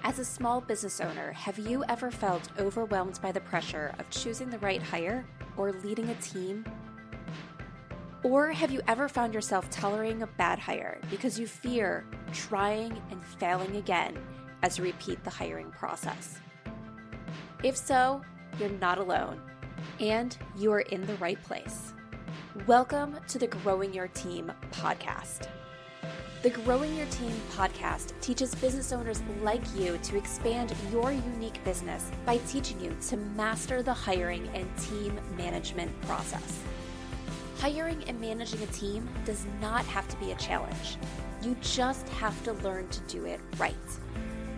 As a small business owner, have you ever felt overwhelmed by the pressure of choosing the right hire or leading a team? Or have you ever found yourself tolerating a bad hire because you fear trying and failing again as you repeat the hiring process? If so, you're not alone, and you are in the right place. Welcome to the Growing Your Team podcast. The Growing Your Team podcast teaches business owners like you to expand your unique business by teaching you to master the hiring and team management process. Hiring and managing a team does not have to be a challenge. You just have to learn to do it right.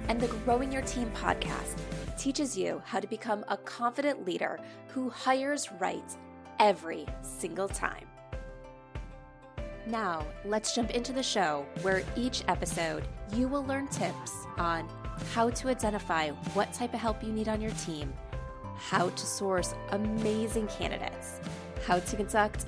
And the Growing Your Team podcast teaches you how to become a confident leader who hires right every single time. Now, let's jump into the show where each episode you will learn tips on how to identify what type of help you need on your team, how to source amazing candidates, how to conduct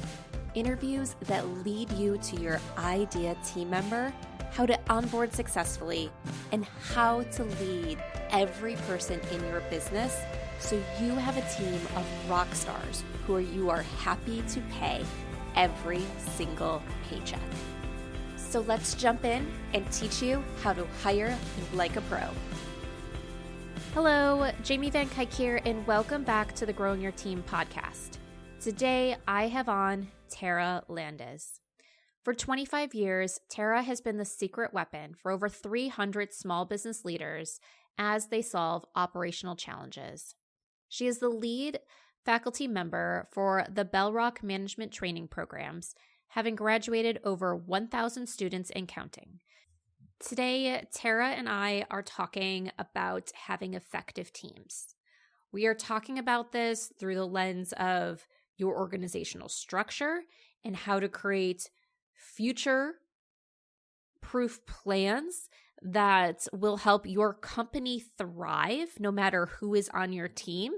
interviews that lead you to your ideal team member, how to onboard successfully, and how to lead every person in your business so you have a team of rock stars who you are happy to pay every single paycheck. So let's jump in and teach you how to hire like a pro. Hello, Jamie Van Kuyk here, and welcome back to the Growing Your Team podcast. Today, I have on Tara Landis. For 25 years, Tara has been the secret weapon for over 300 small business leaders as they solve operational challenges. She is the lead faculty member for the Bell Rock Management Training Programs, having graduated over 1,000 students and counting. Today, Tara and I are talking about having effective teams. We are talking about this through the lens of your organizational structure and how to create future-proof plans that will help your company thrive no matter who is on your team.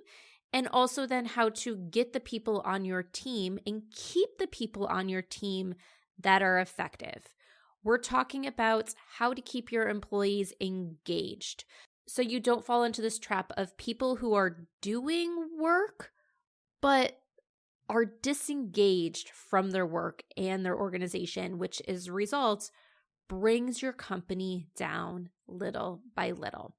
And also then how to get the people on your team and keep the people on your team that are effective. We're talking about how to keep your employees engaged so you don't fall into this trap of people who are doing work but are disengaged from their work and their organization, which as a result brings your company down little by little.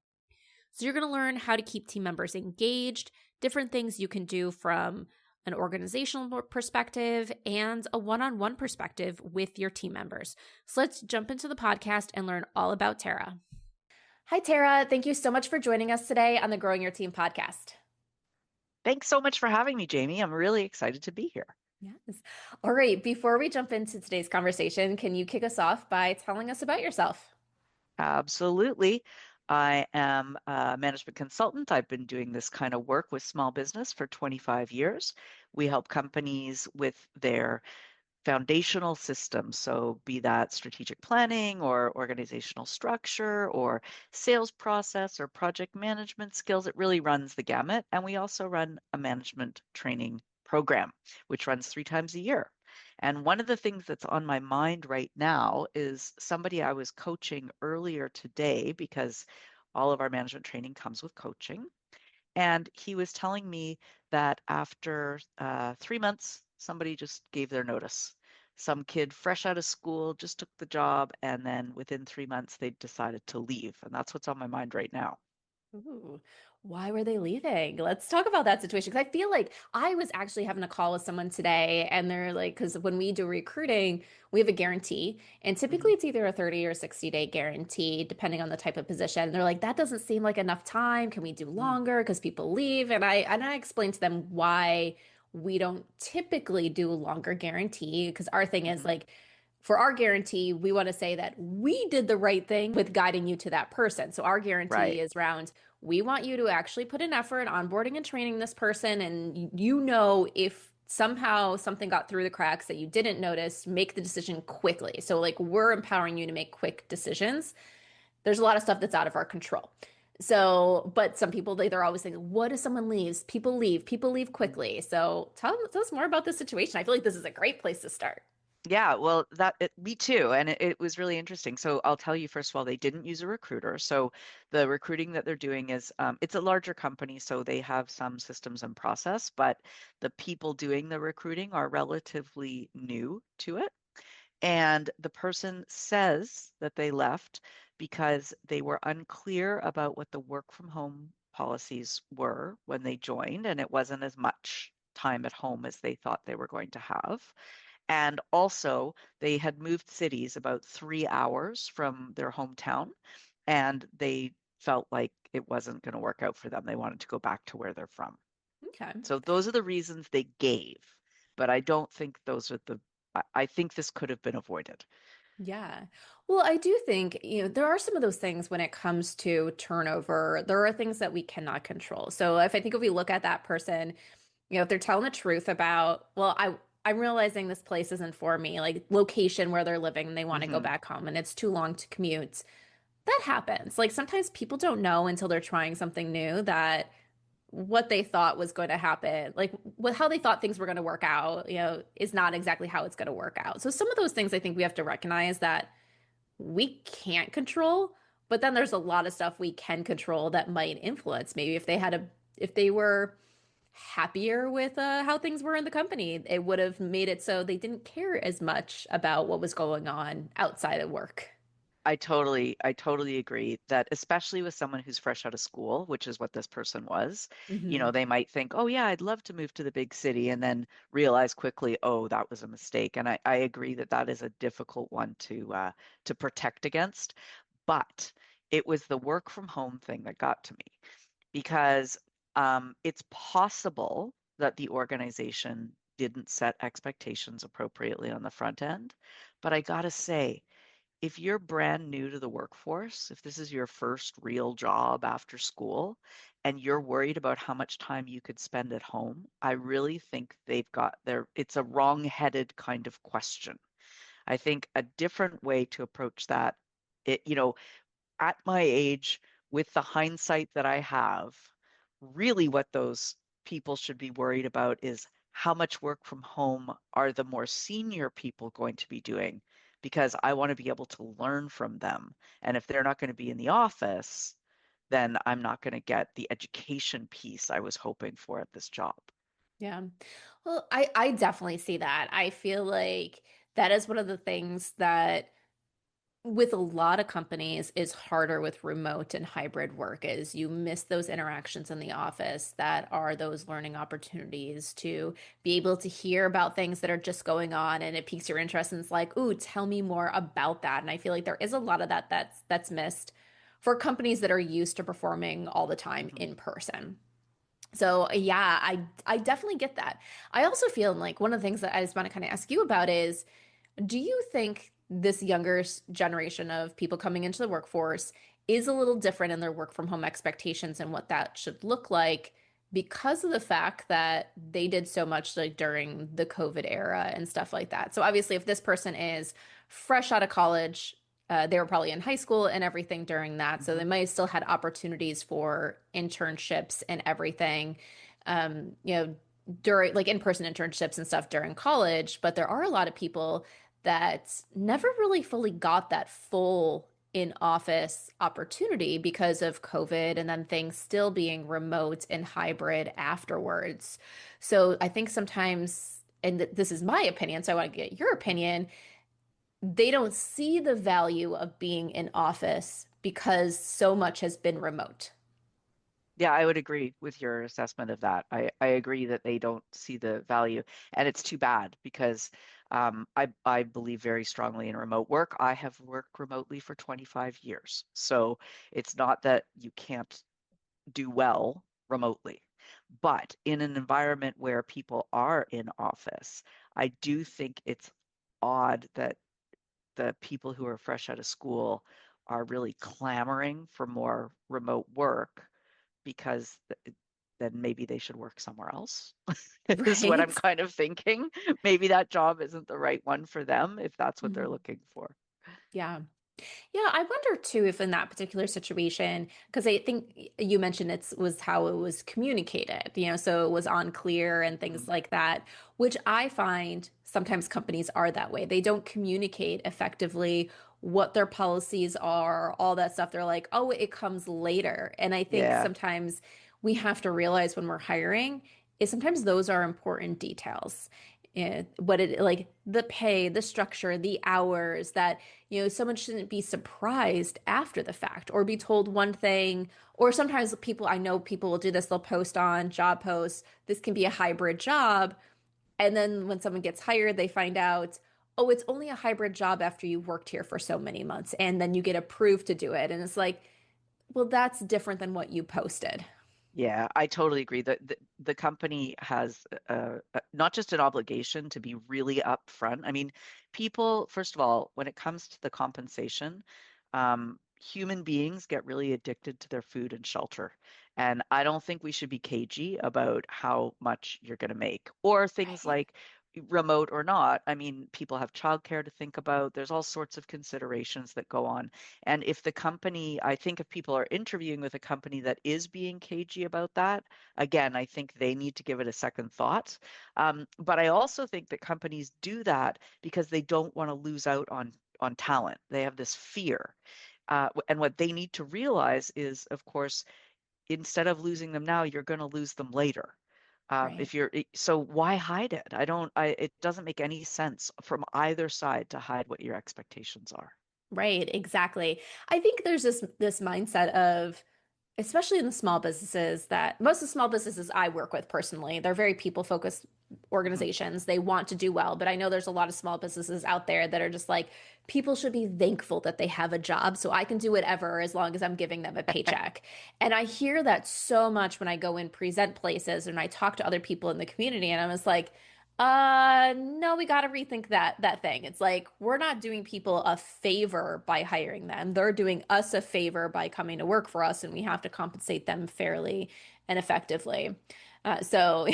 So you're going to learn how to keep team members engaged, different things you can do from an organizational perspective and a one-on-one perspective with your team members. So let's jump into the podcast and learn all about Tara. Hi, Tara. Thank you so much for joining us today on the Growing Your Team podcast. Thanks so much for having me, Jamie. I'm really excited to be here. Yes. All right. Before we jump into today's conversation, can you kick us off by telling us about yourself? Absolutely. I am a management consultant. I've been doing this kind of work with small business for 25 years. We help companies with their foundational systems. So be that strategic planning or organizational structure or sales process or project management skills. It really runs the gamut. And we also run a management training program, which runs 3 times a year. And one of the things that's on my mind right now is somebody I was coaching earlier today, because all of our management training comes with coaching. And he was telling me that after 3 months, somebody just gave their notice. Some kid fresh out of school just took the job, and then within 3 months, they decided to leave. And that's what's on my mind right now. Ooh, why were they leaving? Let's talk about that situation. Because I feel like I was actually having a call with someone today, and they're like, because when we do recruiting, we have a guarantee, and typically it's either a 30 or 60-day guarantee, depending on the type of position. And they're like, that doesn't seem like enough time. Can we do longer? Because people leave. And I explained to them why we don't typically do a longer guarantee, because our thing is like, for our guarantee, we want to say that we did the right thing with guiding you to that person. So our guarantee is around, we want you to actually put an effort in onboarding and training this person. And you know, if somehow something got through the cracks that you didn't notice, make the decision quickly. So like we're empowering you to make quick decisions. There's a lot of stuff that's out of our control. So, but some people, they're always thinking, what if someone leaves? People leave quickly. So tell us more about this situation. I feel like this is a great place to start. Yeah, well, me too, and it was really interesting. So I'll tell you first of all, they didn't use a recruiter. So the recruiting that they're doing is, it's a larger company, so they have some systems and process, but the people doing the recruiting are relatively new to it. And the person says that they left because they were unclear about what the work from home policies were when they joined, and it wasn't as much time at home as they thought they were going to have. And also, they had moved cities about 3 hours from their hometown, and they felt like it wasn't going to work out for them. They wanted to go back to where they're from. Okay. So those are the reasons they gave, but I don't think those are I think this could have been avoided. Yeah. Well, I do think, there are some of those things when it comes to turnover. There are things that we cannot control. So if we look at that person, if they're telling the truth about, well, I'm realizing this place isn't for me, like location where they're living and they want to go Hmm. back home and it's too long to commute. That happens. Like sometimes people don't know until they're trying something new that what they thought was going to happen, like how they thought things were going to work out, is not exactly how it's going to work out. So some of those things I think we have to recognize that we can't control, but then there's a lot of stuff we can control that might influence. Maybe if they were happier with how things were in the company, it would have made it so they didn't care as much about what was going on outside of work. I totally agree that especially with someone who's fresh out of school, which is what this person was, Hmm. they might think, oh yeah, I'd love to move to the big city and then realize quickly, oh, that was a mistake. And I agree that that is a difficult one to protect against. But it was the work from home thing that got to me because it's possible that the organization didn't set expectations appropriately on the front end. But I gotta say, if you're brand new to the workforce, if this is your first real job after school, and you're worried about how much time you could spend at home, I really think it's a wrong-headed kind of question. I think a different way to approach that, it, you know, at my age, with the hindsight that I have, really what those people should be worried about is how much work from home are the more senior people going to be doing? Because I want to be able to learn from them. And if they're not going to be in the office, then I'm not going to get the education piece I was hoping for at this job. Yeah. Well, I definitely see that. I feel like that is one of the things that with a lot of companies is harder with remote and hybrid work is you miss those interactions in the office that are those learning opportunities to be able to hear about things that are just going on and it piques your interest and it's like, ooh, tell me more about that. And I feel like there is a lot of that's missed for companies that are used to performing all the time Mhm. in person. So yeah, I definitely get that. I also feel like one of the things that I just want to kind of ask you about is do you think this generation of people coming into the workforce is a little different in their work from home expectations and what that should look like because of the fact that they did so much like during the COVID era and stuff like that? So obviously, if this person is fresh out of college, they were probably in high school and everything during that, so they Mhm. might have still had opportunities for internships and everything. You know, during like in-person internships and stuff during college, but there are a lot of people that never really fully got that full in office opportunity because of COVID and then things still being remote and hybrid afterwards. So I think sometimes, and this is my opinion, so I want to get your opinion, they don't see the value of being in office because so much has been remote. Yeah, I would agree with your assessment of that. I agree that they don't see the value, and it's too bad because I believe very strongly in remote work. I have worked remotely for 25 years, so it's not that you can't do well remotely, but in an environment where people are in office, I do think it's odd that the people who are fresh out of school are really clamoring for more remote work because then maybe they should work somewhere else, is what I'm Right? kind of thinking. Maybe that job isn't the right one for them if that's what they're Mhm. looking for. Yeah. Yeah, I wonder too if in that particular situation, because I think you mentioned it was how it was communicated, so it was unclear and things Mm, like that, which I find sometimes companies are that way. They don't communicate effectively what their policies are, all that stuff. They're like, oh, it comes later. And I think yeah, sometimes we have to realize when we're hiring is sometimes those are important details. What it like the pay, the structure, the hours that someone shouldn't be surprised after the fact or be told one thing. Or sometimes I know people will do this, they'll post on job posts, this can be a hybrid job. And then when someone gets hired, they find out, oh, it's only a hybrid job after you worked here for so many months. And then you get approved to do it. And it's like, well, that's different than what you posted. yeah, I totally agree that the company has not just an obligation to be really upfront. I mean, people, first of all, when it comes to the compensation, human beings get really addicted to their food and shelter. And I don't think we should be cagey about how much you're going to make, or things Right. like remote or not. I mean, people have childcare to think about. There's all sorts of considerations that go on. And if the company, I think if people are interviewing with a company that is being cagey about that, again, I think they need to give it a second thought. But I also think that companies do that because they don't want to lose out on talent. They have this fear. And what they need to realize is, of course, instead of losing them now, you're going to lose them later. Right. So why hide it? It doesn't make any sense from either side to hide what your expectations are. Right, exactly. I think there's this mindset of, especially in the small businesses, that most of the small businesses I work with personally, they're very people focused Mhm. organizations. They want to do well, but I know there's a lot of small businesses out there that are just like, people should be thankful that they have a job so I can do whatever as long as I'm giving them a paycheck. And I hear that so much when I go and present places and I talk to other people in the community, and I'm just like, no, we got to rethink that thing. It's like we're not doing people a favor by hiring them. They're doing us a favor by coming to work for us, and we have to compensate them fairly and effectively. So,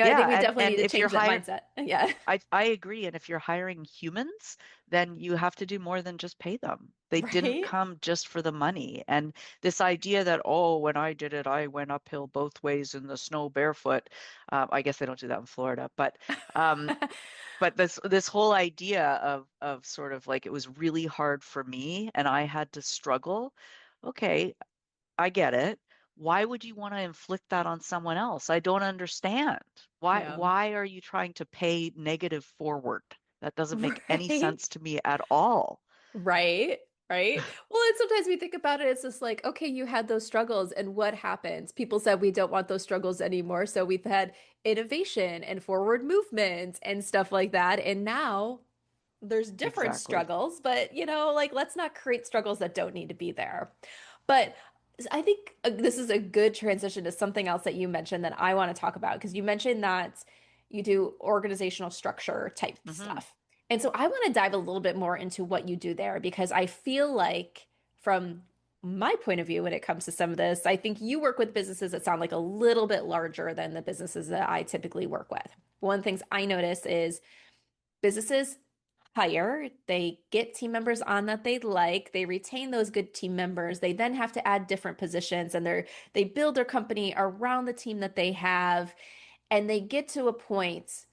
I think Yeah, we and definitely need and to if you're change that hiring, mindset. Yeah. I agree. And if you're hiring humans, then you have to do more than just pay them. They didn't Right? come just for the money. And this idea that, oh, when I did it, I went uphill both ways in the snow barefoot. I guess they don't do that in Florida, um, but this whole idea of sort of like it was really hard for me and I had to struggle. Okay, I get it. Why would you want to inflict that on someone else? I don't understand. Yeah. Why are you trying to pay negative forward? That doesn't make any Right? sense to me at all. Right? Right? Well, and sometimes we think about it, it's just like, okay, you had those struggles, and what happens? People said we don't want those struggles anymore. So we've had innovation and forward movement and stuff like that. And now there's different Exactly. struggles, but like let's not create struggles that don't need to be there. But I think this is a good transition to something else that you mentioned that I want to talk about, because you mentioned that you do organizational structure type Hmm. stuff. And so I want to dive a little bit more into what you do there, because I feel like from my point of view when it comes to some of this, I think you work with businesses that sound like a little bit larger than the businesses that I typically work with. One of the things I notice is businesses hire, they get team members on that they like, they retain those good team members, they then have to add different positions, and they build their company around the team that they have, and they get to a point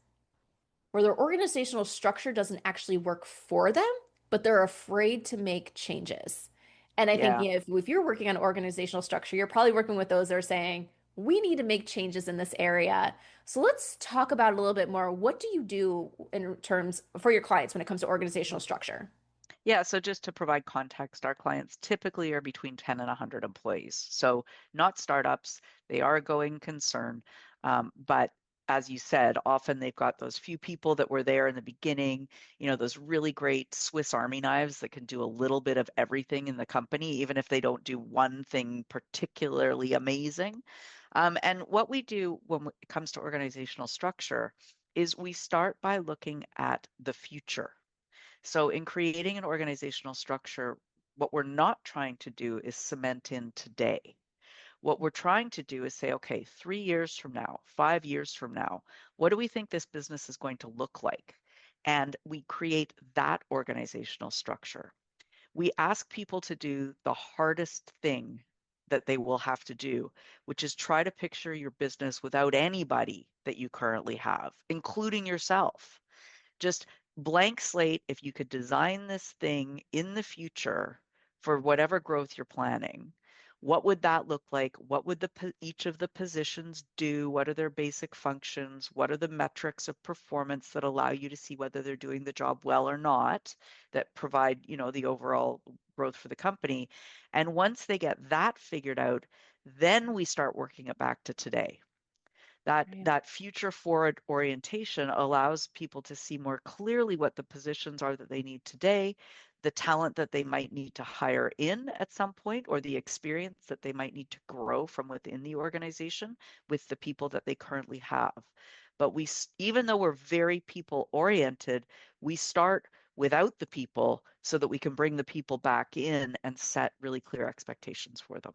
where their organizational structure doesn't actually work for them, but they're afraid to make changes. And I think, Yeah. if you're working on organizational structure, you're probably working with those that are saying, we need to make changes in this area. So let's talk about it a little bit more. What do you do in terms for your clients when it comes to organizational Mhm. structure? Yeah, so just to provide context, our clients typically are between 10 and 100 employees. So not startups, they are a going concern. But as you said, often they've got those few people that were there in the beginning, those really great Swiss Army knives that can do a little bit of everything in the company, even if they don't do one thing particularly amazing. And what we do when it comes to organizational structure is we start by looking at the future. So, in creating an organizational structure, what we're not trying to do is cement in today. What we're trying to do is say, okay, 3 years from now, 5 years from now, what do we think this business is going to look like? And we create that organizational structure. We ask people to do the hardest thing that they will have to do, which is try to picture your business without anybody that you currently have, including yourself. Just blank slate, if you could design this thing in the future for whatever growth you're planning, what would that look like? What would each of the positions do? What are their basic functions? What are the metrics of performance that allow you to see whether they're doing the job well or not, that provide, the overall growth for the company? And once they get that figured out, then we start working it back to today. Right. That future forward orientation allows people to see more clearly what the positions are that they need today, the talent that they might need to hire in at some point, or the experience that they might need to grow from within the organization with the people that they currently have. But even though we're very people oriented, we start without the people so that we can bring the people back in and set really clear expectations for them.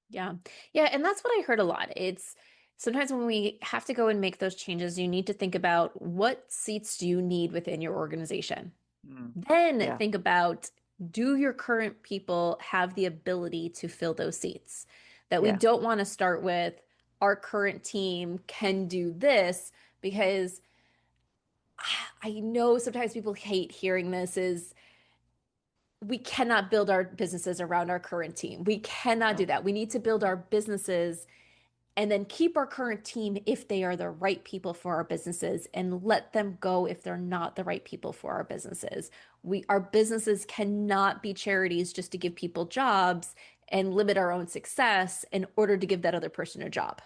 Yeah. Yeah. And that's what I heard a lot. It's sometimes when we have to go and make those changes, you need to think about what seats do you need within your organization. Mm, Then yeah, think about, do your current people have the ability to fill those seats? That we yeah, don't want to start with our current team can do this, because I know sometimes people hate hearing this is we cannot build our businesses around our current team. We cannot do no. that. We need to build our businesses and then keep our current team if they are the right people for our businesses, and let them go if they're not the right people for our businesses. Our businesses cannot be charities just to give people jobs and limit our own success in order to give that other person a job.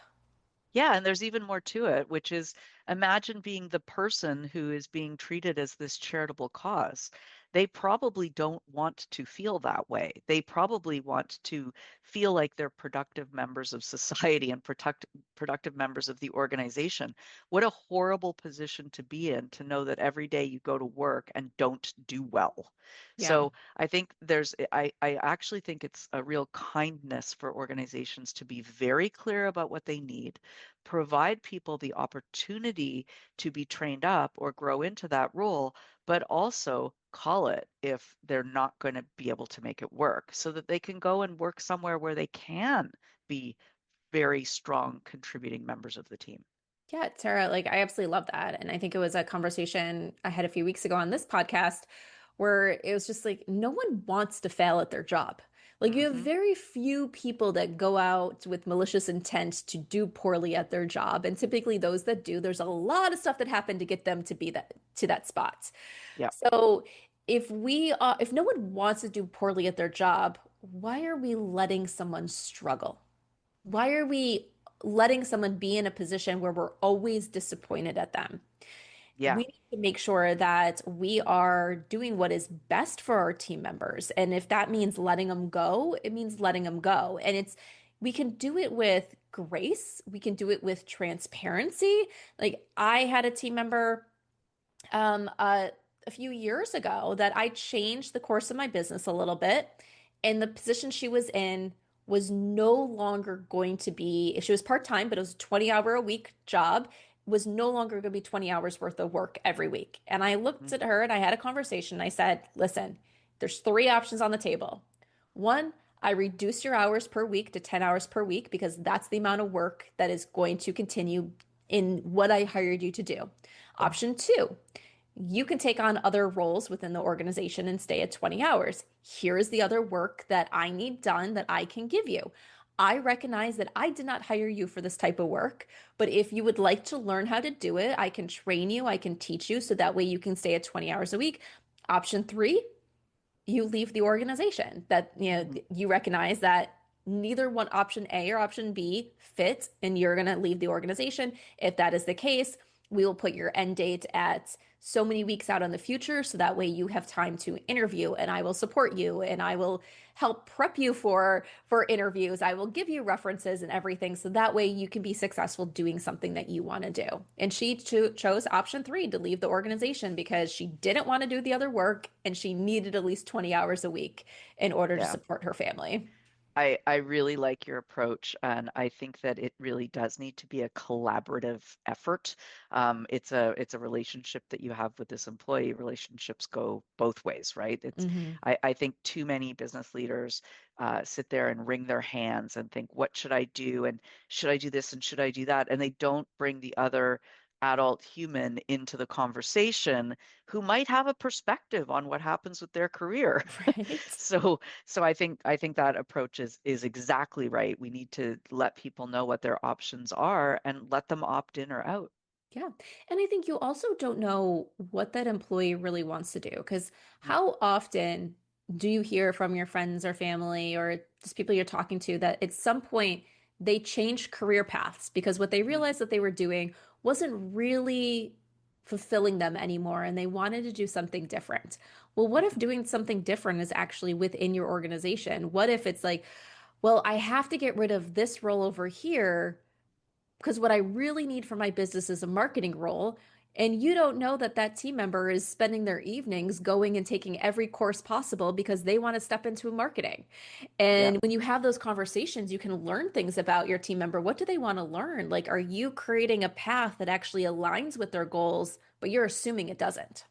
Yeah, and there's even more to it, which is imagine being the person who is being treated as this charitable cause. They probably don't want to feel that way. They probably want to feel like they're productive members of society and productive members of the organization. What a horrible position to be in, to know that every day you go to work and don't do well. Yeah. So I think I actually think it's a real kindness for organizations to be very clear about what they need, provide people the opportunity to be trained up or grow into that role, but also call it if they're not going to be able to make it work, so that they can go and work somewhere where they can be very strong contributing members of the team. Yeah, Tara, like I absolutely love that. And I think it was a conversation I had a few weeks ago on this podcast where it was just like no one wants to fail at their job. Like you have Hmm. very few people that go out with malicious intent to do poorly at their job. And typically those that do, there's a lot of stuff that happened to get them to be that to that spot. Yeah. So if no one wants to do poorly at their job, why are we letting someone struggle? Why are we letting someone be in a position where we're always disappointed at them? Yeah. We need to make sure that we are doing what is best for our team members. And if that means letting them go, it means letting them go. And we can do it with grace. We can do it with transparency. Like I had a team member um, uh, a few years ago that I changed the course of my business a little bit, and the position she was in was no longer going to be, she was part-time, but it was a 20-hour a week job, was no longer going to be 20 hours worth of work every week. And I looked Mm, at her and I had a conversation. I said, listen, there's three options on the table. One, I reduce your hours per week to 10 hours per week because that's the amount of work that is going to continue in what I hired you to do. Option two, you can take on other roles within the organization and stay at 20 hours. Here is the other work that I need done that I can give you. I recognize that I did not hire you for this type of work, but if you would like to learn how to do it, I can train you, I can teach you so that way you can stay at 20 hours a week. Option three, you leave the organization. That, mhm. you recognize that neither one, option A or option B, fit and you're going to leave the organization. If that is the case, we will put your end date at so many weeks out in the future so that way you have time to interview, and I will support you and I will help prep you for interviews. I will give you references and everything so that way you can be successful doing something that you want to do. And she chose option three, to leave the organization, because she didn't want to do the other work and she needed at least 20 hours a week in order to Yeah. support her family. I really like your approach, and I think that it really does need to be a collaborative effort. It's a relationship that you have with this employee. Relationships go both ways, right? Hmm. I think too many business leaders sit there and wring their hands and think, what should I do? And should I do this? And should I do that? And they don't bring the other adult human into the conversation who might have a perspective on what happens with their career. Right. So I think that approach is exactly right. We need to let people know what their options are and let them opt in or out. Yeah. And I think you also don't know what that employee really wants to do because Mm, how often do you hear from your friends or family or just people you're talking to that at some point they changed career paths because what they mm, realized that they were doing wasn't really fulfilling them anymore and they wanted to do something different. Well, what if mhm. doing something different is actually within your organization? What if it's like, well, I have to get rid of this role over here because what I really need for my business is a marketing role. And you don't know that that team member is spending their evenings going and taking every course possible because they want to step into marketing. Yeah. And when you have those conversations, you can learn things about your team member. What do they want to learn? Like, are you creating a path that actually aligns with their goals, but you're assuming it doesn't?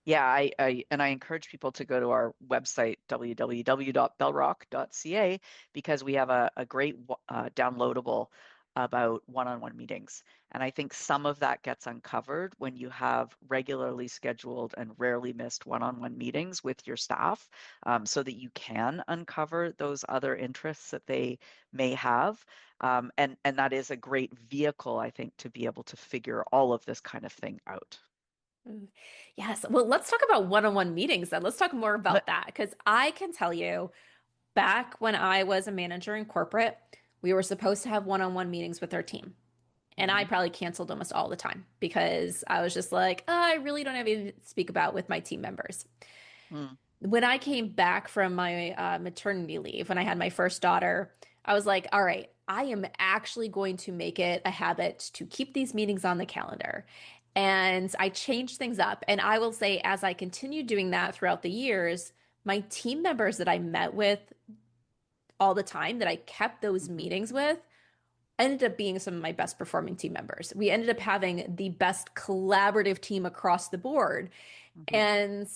Yeah, I encourage people to go to our website, www.bellrock.ca, because we have a great downloadable about one-on-one meetings. And I think some of that gets uncovered when you have regularly scheduled and rarely missed one-on-one meetings with your staff, so that you can uncover those other interests that they may have. And that is a great vehicle, I think, to be able to figure all of this kind of thing out. Mm. Yes. Well, let's talk about one-on-one meetings then. Let's talk more about that because I can tell you back when I was a manager in corporate, we were supposed to have one-on-one meetings with our team. And I Mhm. probably canceled almost all the time because I was just like, "Oh, I really don't have anything to speak about with my team members." Mm, When I came back from my maternity leave, when I had my first daughter, I was like, all right, I am actually going to make it a habit to keep these meetings on the calendar. And I changed things up. And I will say, as I continued doing that throughout the years, my team members that I met with all the time, that I kept those mhm, meetings with, ended up being some of my best performing team members. We ended up having the best collaborative team across the board. mhm. And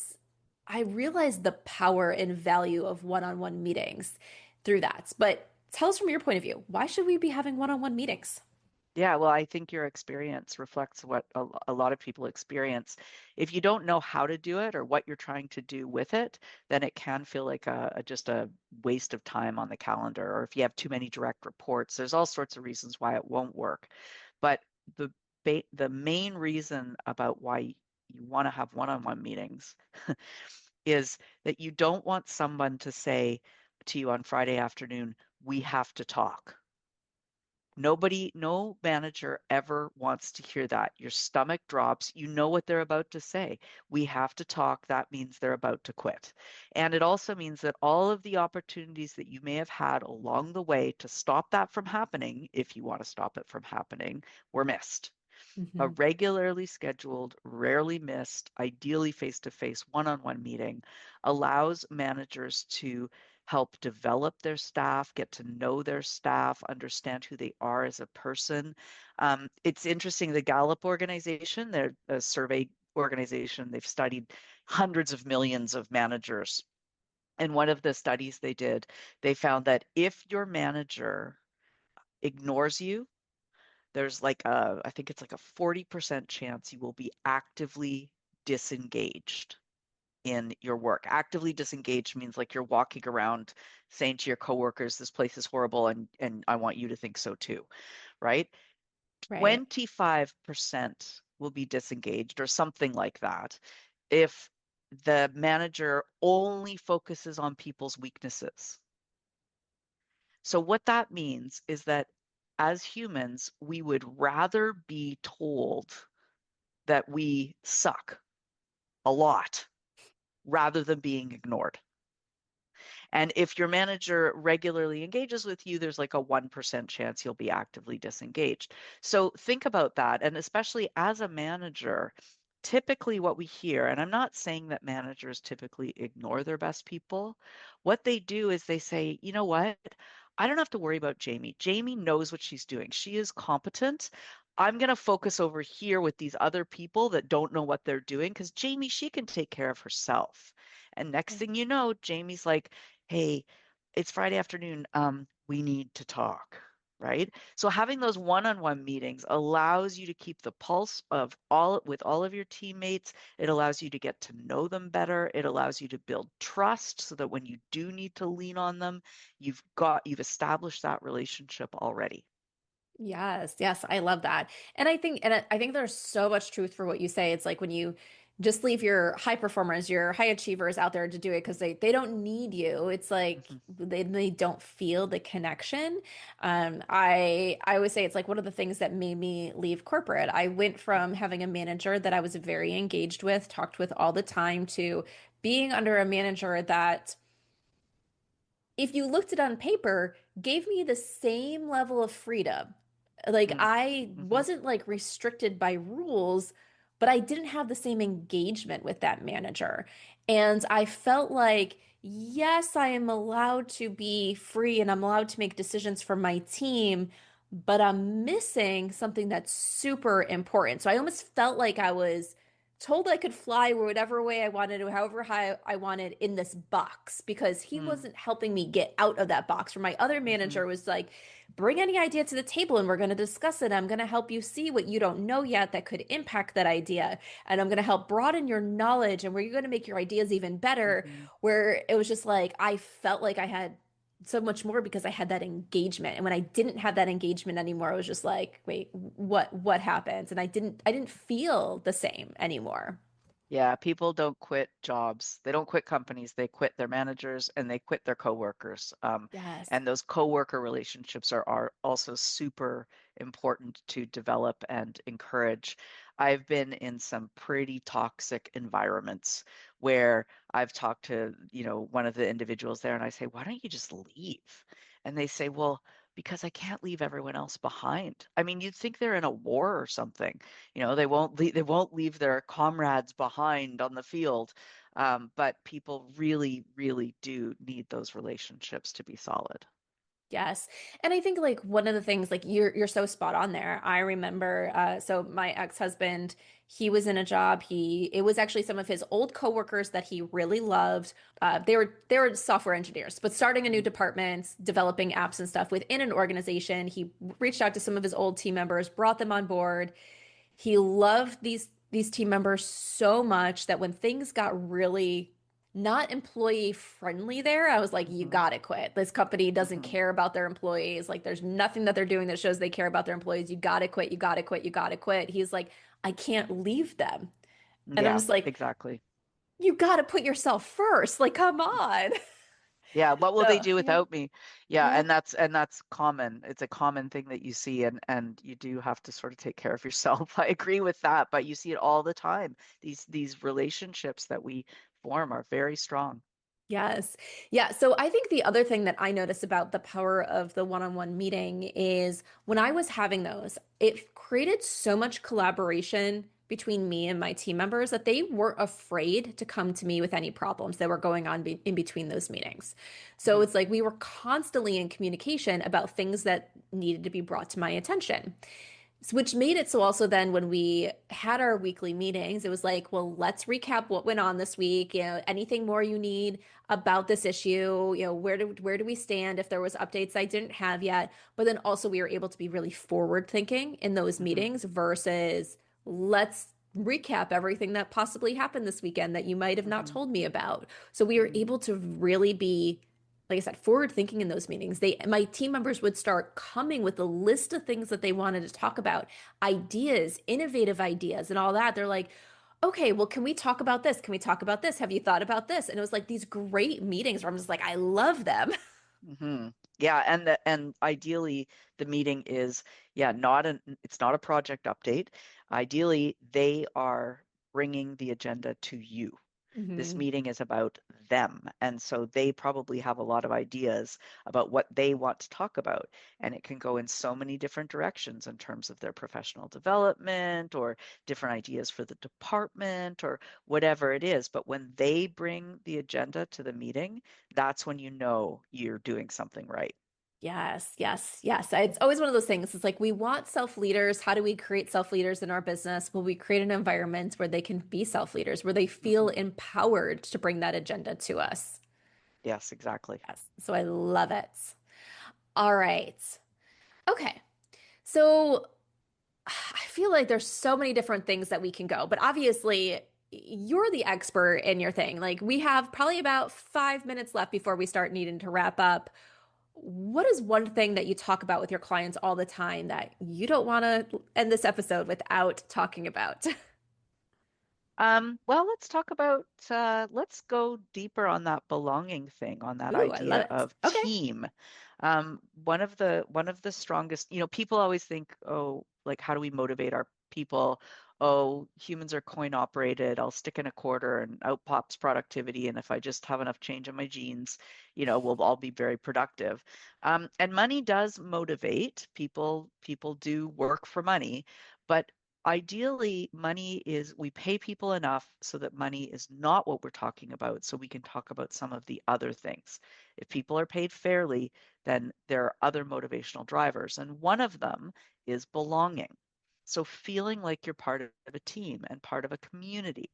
I realized the power and value of one-on-one meetings through that. But tell us from your point of view, why should we be having one-on-one meetings? Yeah, well, I think your experience reflects what a lot of people experience. If you don't know how to do it or what you're trying to do with it, then it can feel like just a waste of time on the calendar. Or if you have too many direct reports, there's all sorts of reasons why it won't work. But the the main reason about why you want to have one-on-one meetings is that you don't want someone to say to you on Friday afternoon, we have to talk. Nobody, no manager ever wants to hear that. Your stomach drops. You know what they're about to say. We have to talk. That means they're about to quit. And it also means that all of the opportunities that you may have had along the way to stop that from happening, if you want to stop it from happening, were missed. A Hmm. regularly scheduled, rarely missed, ideally face to face one on one meeting allows managers to help develop their staff, get to know their staff, understand who they are as a person. It's interesting, the Gallup organization, they're a survey organization, they've studied hundreds of millions of managers. And one of the studies they did, they found that if your manager ignores you, there's like I think it's like a 40% chance you will be actively disengaged in your work. Actively disengaged means like you're walking around saying to your coworkers, this place is horrible and I want you to think so too, right? Right. 25% will be disengaged or something like that if the manager only focuses on people's weaknesses. So what that means is that as humans, we would rather be told that we suck a lot rather than being ignored. And if your manager regularly engages with you, there's like a 1% chance you'll be actively disengaged. So think about that. And especially as a manager, typically what we hear, and I'm not saying that managers typically ignore their best people, what they do is they say, you know what? I don't have to worry about Jamie. Jamie knows what she's doing. She is competent. I'm going to focus over here with these other people that don't know what they're doing because Jamie, she can take care of herself. And next thing you know, Jamie's like, hey, it's Friday afternoon. We need to talk, right? So having those one-on-one meetings allows you to keep the pulse of all of your teammates. It allows you to get to know them better. It allows you to build trust so that when you do need to lean on them, you've established that relationship already. Yes, yes, I love that. And I think there's so much truth for what you say. It's like when you just leave your high performers, your high achievers out there to do it because they don't need you. It's like Mhm. they don't feel the connection. I always say it's like one of the things that made me leave corporate. I went from having a manager that I was very engaged with, talked with all the time, to being under a manager that, if you looked at it on paper, gave me the same level of freedom. Like Mm. I Mhm. wasn't like restricted by rules, but I didn't have the same engagement with that manager. And I felt like, yes, I am allowed to be free and I'm allowed to make decisions for my team, but I'm missing something that's super important. So I almost felt like I was told I could fly whatever way I wanted to, however high I wanted in this box, because he Mm. wasn't helping me get out of that box. Where my other Mhm. manager was like, bring any idea to the table and we're going to discuss it. I'm going to help you see what you don't know yet that could impact that idea. And I'm going to help broaden your knowledge and where you're going to make your ideas even better. Mhm. Where it was just like, I felt like I had so much more because I had that engagement. And when I didn't have that engagement anymore, I was just like, wait, what happens? And I didn't feel the same anymore. Yeah, people don't quit jobs. They don't quit companies. They quit their managers and they quit their coworkers. Yes. And those coworker relationships are also super important to develop and encourage. I've been in some pretty toxic environments where I've talked to, one of the individuals there and I say, why don't you just leave? And they say, well, because I can't leave everyone else behind. I mean, you'd think they're in a war or something. They won't leave their comrades behind on the field. But people really, really do need those relationships to be solid. Yes. And I think like one of the things, like you're so spot on there. I remember so my ex-husband, he was in a job. It was actually some of his old coworkers that he really loved. They were software engineers, but starting a new Mhm. department, developing apps and stuff within an organization. He reached out to some of his old team members, brought them on board. He loved these team members so much that when things got really not employee friendly there, I was like, you Mhm. gotta quit. This company doesn't Mhm. care about their employees. Like, there's nothing that they're doing that shows they care about their employees. You gotta quit. You gotta quit. You gotta quit. He's like, I can't leave them. And I'm Yeah, just like, exactly. you gotta put yourself first. Like, come on. Yeah, what will they So, do yeah. without me? Yeah, Yeah. and that's common. It's a common thing that you see and you do have to sort of take care of yourself. I agree with that, but you see it all the time. These relationships that we form are very strong. Yes. Yeah. So I think the other thing that I notice about the power of the one-on-one meeting is when I was having those, it created so much collaboration between me and my team members that they weren't afraid to come to me with any problems that were going on in between those meetings. So Mhm. it's like we were constantly in communication about things that needed to be brought to my attention. Which made it so also then when we had our weekly meetings, it was like, well, let's recap what went on this week. Anything more you need about this issue? Where do we stand if there was updates I didn't have yet? But then also we were able to be really forward thinking in those Mhm. meetings versus let's recap everything that possibly happened this weekend that you might have not Mhm. told me about. So we were Mhm. able to really be, like I said, forward thinking in those meetings. My team members would start coming with a list of things that they wanted to talk about, ideas, innovative ideas, and all that. They're like, okay, well, can we talk about this? Can we talk about this? Have you thought about this? And it was like these great meetings where I'm just like, I love them. Mhm. Yeah, and ideally the meeting is, yeah, it's not a project update. Ideally, they are bringing the agenda to you. This Hmm. meeting is about them. And so they probably have a lot of ideas about what they want to talk about. And it can go in so many different directions in terms of their professional development or different ideas for the department or whatever it is. But when they bring the agenda to the meeting, that's when you know you're doing something right. Yes, yes, yes. It's always one of those things. It's like we want self-leaders. How do we create self-leaders in our business? Well, we create an environment where they can be self-leaders, where they feel Mhm. empowered to bring that agenda to us. Yes, exactly. Yes. So I love it. All right. Okay. So I feel like there's so many different things that we can go, but obviously you're the expert in your thing. Like we have probably about 5 minutes left before we start needing to wrap up. What is one thing that you talk about with your clients all the time that you don't want to end this episode without talking about? Well, let's talk about, let's go deeper on that belonging thing, on that Ooh, I love idea it. of Okay. team. One of the strongest, people always think, oh, like how do we motivate our people? Oh, humans are coin operated. I'll stick in a quarter and out pops productivity. And if I just have enough change in my genes, we'll all be very productive. And money does motivate people. People do work for money, but ideally, we pay people enough so that money is not what we're talking about, so we can talk about some of the other things. If people are paid fairly, then there are other motivational drivers, and one of them is belonging. So feeling like you're part of a team and part of a community.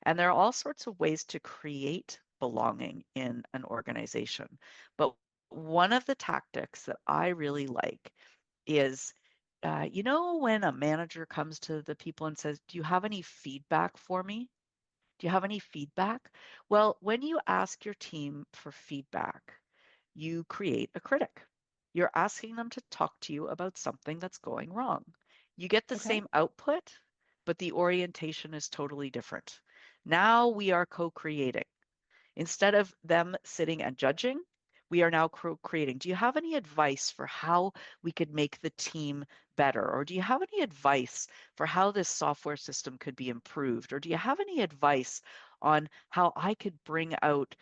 And there are all sorts of ways to create belonging in an organization. But one of the tactics that I really like is when a manager comes to the people and says, "Do you have any feedback for me? Do you have any feedback?" Well, when you ask your team for feedback, you create a critic. You're asking them to talk to you about something that's going wrong. You get the Okay. same output, but the orientation is totally different. Now we are co-creating. Instead of them sitting and judging, we are now creating. Do you have any advice for how we could make the team better? Or do you have any advice for how this software system could be improved? Or do you have any advice on how I could bring out,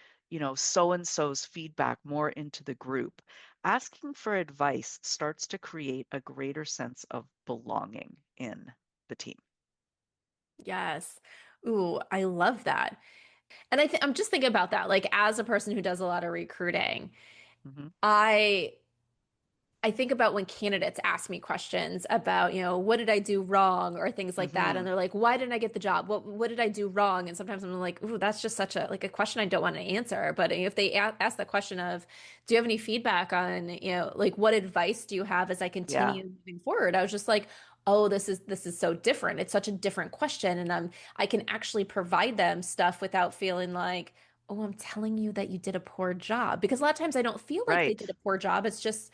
so and so's feedback more into the group? Asking for advice starts to create a greater sense of belonging in the team. Yes. Ooh, I love that. And I'm just thinking about that. Like as a person who does a lot of recruiting, Hmm. I I think about when candidates ask me questions about, what did I do wrong or things like that. Hmm. And they're like, why didn't I get the job? What did I do wrong? And sometimes I'm like, ooh, that's just such a question I don't want to answer. But if they ask the question of, do you have any feedback on, like what advice do you have as I Yeah, continue moving forward? I was just like, oh, this is so different. It's such a different question. And I can actually provide them stuff without feeling like, oh, I'm telling you that you did a poor job. Because a lot of times I don't feel like they right. did a poor job. It's just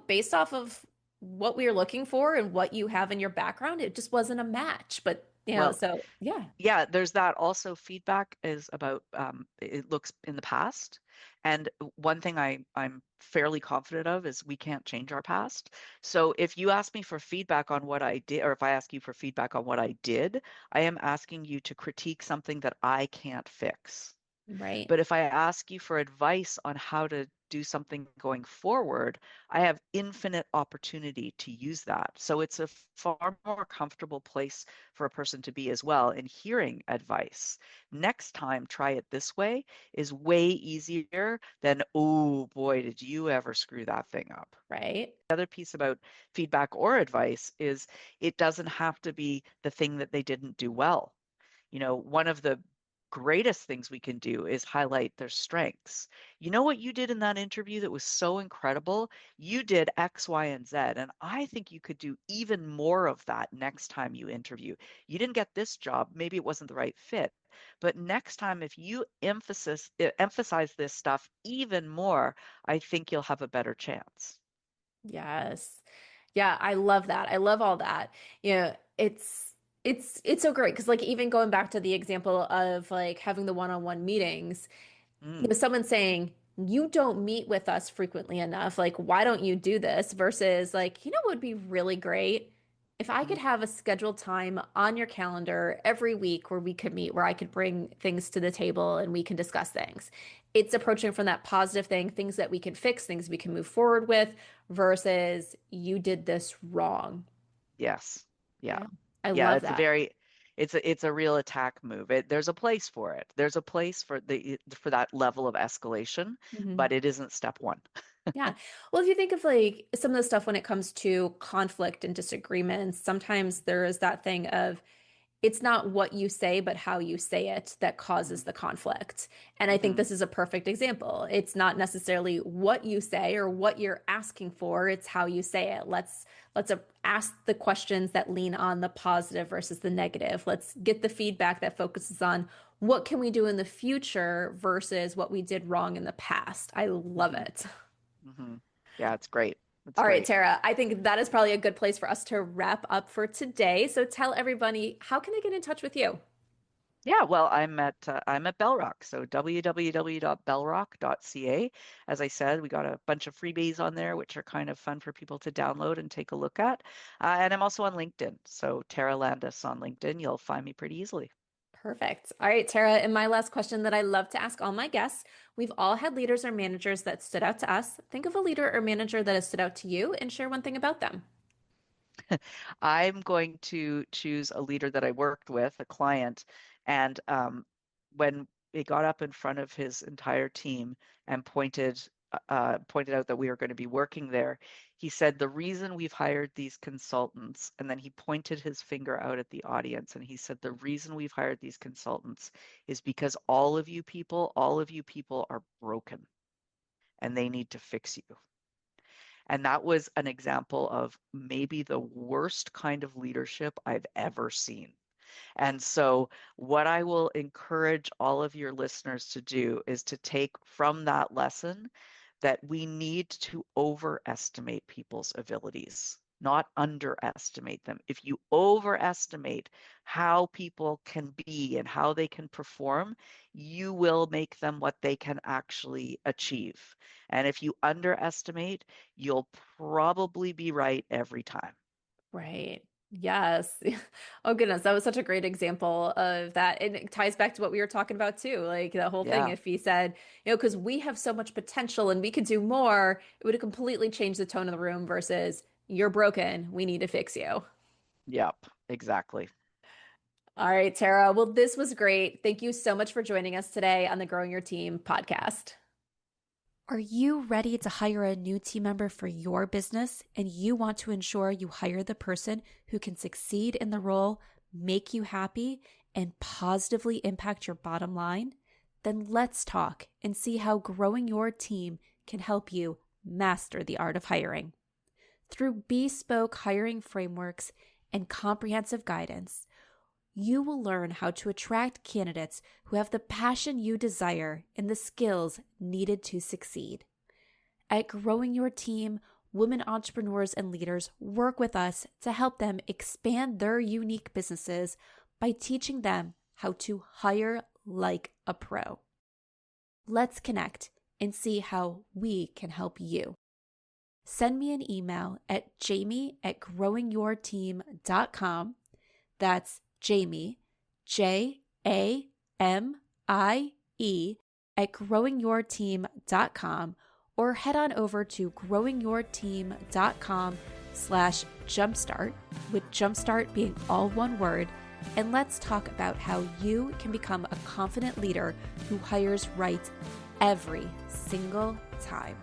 based off of what we are looking for and what you have in your background, it just wasn't a match. But, Well, so yeah, yeah, there's that also. Feedback is about, it looks in the past. And one thing I'm fairly confident of is we can't change our past. So if you ask me for feedback on what I did, or if I ask you for feedback on what I did, I am asking you to critique something that I can't fix. right. But if I ask you for advice on how to do something going forward, I have infinite opportunity to use that. So it's a far more comfortable place for a person to be as well in hearing advice. Next time, try it this way is way easier than, oh boy, did you ever screw that thing up? Right. The other piece about feedback or advice is it doesn't have to be the thing that they didn't do well. One of the greatest things we can do is highlight their strengths. You know what you did in that interview that was so incredible? You did X, Y, and Z. And I think you could do even more of that next time you interview. You didn't get this job, maybe it wasn't the right fit. But next time, if you emphasize this stuff even more, I think you'll have a better chance. Yes. Yeah, I love that. I love all that. It's so great because like even going back to the example of like having the one-on-one meetings, Mm, someone saying, you don't meet with us frequently enough. Like, why don't you do this? Versus like, what would be really great? If I could have a scheduled time on your calendar every week where we could meet, where I could bring things to the table and we can discuss things, it's approaching from that positive thing, things that we can fix, things we can move forward with, versus you did this wrong. Yes. Yeah. Yeah. I Yeah, love it's a that. very it's a real attack move. There's a place for it. There's a place for that level of escalation, Mhm. but it isn't step one. Yeah. Well, if you think of like some of the stuff when it comes to conflict and disagreements, sometimes there is that thing of it's not what you say, but how you say it that causes the conflict. And I think Mm-hmm. this is a perfect example. It's not necessarily what you say or what you're asking for, it's how you say it. Let's ask the questions that lean on the positive versus the negative. Let's get the feedback that focuses on what can we do in the future versus what we did wrong in the past. I love Mm-hmm. it. Mm-hmm. Yeah, it's great. It's All right, great. Tara, I think that is probably a good place for us to wrap up for today. So tell everybody, how can they get in touch with you? Yeah, well, I'm at Bellrock, so www.bellrock.ca. As I said, we got a bunch of freebies on there, which are kind of fun for people to download and take a look at. And I'm also on LinkedIn, so Tara Landis on LinkedIn. You'll find me pretty easily. Perfect. All right, Tara, and my last question that I love to ask all my guests. We've all had leaders or managers that stood out to us. Think of a leader or manager that has stood out to you and share one thing about them. I'm going to choose a leader that I worked with, a client, and when he got up in front of his entire team and pointed out that we were going to be working there, he said, "The reason we've hired these consultants," and then he pointed his finger out at the audience and he said, "The reason we've hired these consultants is because all of you people are broken and they need to fix you." And that was an example of maybe the worst kind of leadership I've ever seen. And so, what I will encourage all of your listeners to do is to take from that lesson that we need to overestimate people's abilities, not underestimate them. If you overestimate how people can be and how they can perform, you will make them what they can actually achieve. And if you underestimate, you'll probably be right every time. Right. Yes. Oh goodness, that was such a great example of that. And it ties back to what we were talking about too. Like the whole thing, Yeah. if he said, because we have so much potential and we could do more, it would have completely changed the tone of the room versus you're broken, we need to fix you. Yep. Exactly. All right, Tara. Well, this was great. Thank you so much for joining us today on the Growing Your Team podcast. Are you ready to hire a new team member for your business and you want to ensure you hire the person who can succeed in the role, make you happy, and positively impact your bottom line? Then let's talk and see how growing your team can help you master the art of hiring. Through bespoke hiring frameworks and comprehensive guidance, you will learn how to attract candidates who have the passion you desire and the skills needed to succeed. At Growing Your Team, women entrepreneurs and leaders work with us to help them expand their unique businesses by teaching them how to hire like a pro. Let's connect and see how we can help you. Send me an email at jamie@growingyourteam.com. That's Jamie, JAMIE, @growingyourteam.com, or head on over to growingyourteam.com/jumpstart, with jumpstart being all one word, and let's talk about how you can become a confident leader who hires right every single time.